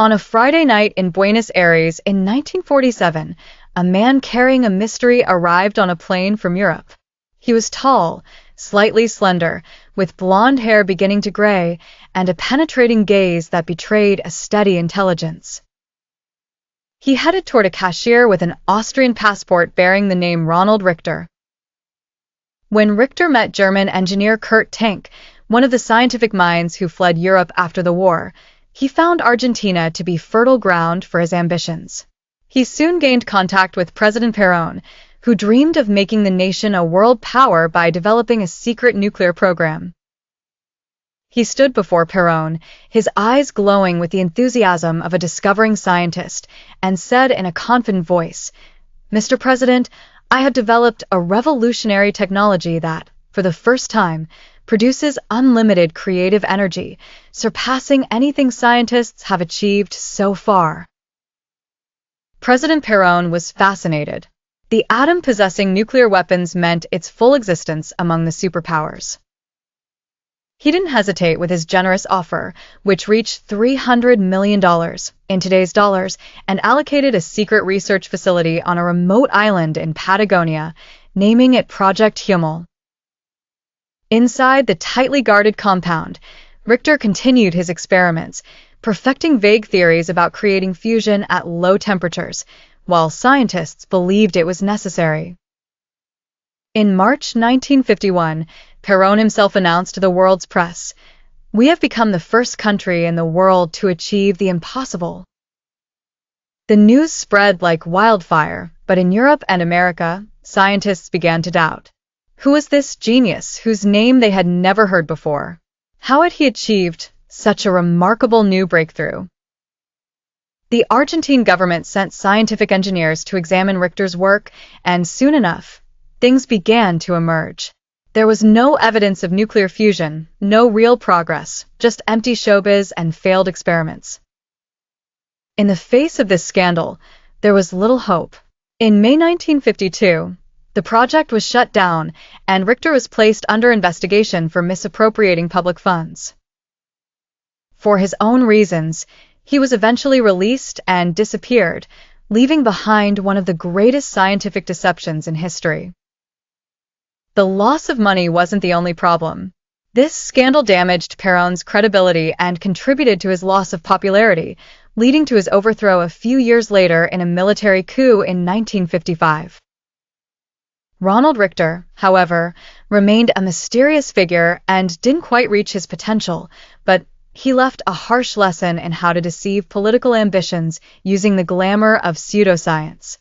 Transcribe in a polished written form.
On a Friday night in Buenos Aires in 1947, a man carrying a mystery arrived on a plane from Europe. He was tall, slightly slender, with blonde hair beginning to gray, and a penetrating gaze that betrayed a steady intelligence. He headed toward a cashier with an Austrian passport bearing the name Ronald Richter. When Richter met German engineer Kurt Tank, one of the scientific minds who fled Europe after the war, he found Argentina to be fertile ground for his ambitions. He soon gained contact with President Perón, who dreamed of making the nation a world power by developing a secret nuclear program. He stood before Perón, his eyes glowing with the enthusiasm of a discovering scientist, and said in a confident voice, "Mr. President, I have developed a revolutionary technology that, for the first time, produces unlimited creative energy, surpassing anything scientists have achieved so far." President Perón was fascinated. The atom possessing nuclear weapons meant its full existence among the superpowers. He didn't hesitate with his generous offer, which reached $300 million in today's dollars, and allocated a secret research facility on a remote island in Patagonia, naming it Project Hummel. Inside the tightly guarded compound, Richter continued his experiments, perfecting vague theories about creating fusion at low temperatures, while scientists believed it was necessary. In March 1951, Perón himself announced to the world's press, "We have become the first country in the world to achieve the impossible." The news spread like wildfire, but in Europe and America, scientists began to doubt. Who was this genius whose name they had never heard before? How had he achieved such a remarkable new breakthrough? The Argentine government sent scientific engineers to examine Richter's work, and soon enough, things began to emerge. There was no evidence of nuclear fusion, no real progress, just empty showbiz and failed experiments. In the face of this scandal, there was little hope. In May 1952, the project was shut down, and Richter was placed under investigation for misappropriating public funds. For his own reasons, he was eventually released and disappeared, leaving behind one of the greatest scientific deceptions in history. The loss of money wasn't the only problem. This scandal damaged Perón's credibility and contributed to his loss of popularity, leading to his overthrow a few years later in a military coup in 1955. Ronald Richter, however, remained a mysterious figure and didn't quite reach his potential, but he left a harsh lesson in how to deceive political ambitions using the glamour of pseudoscience.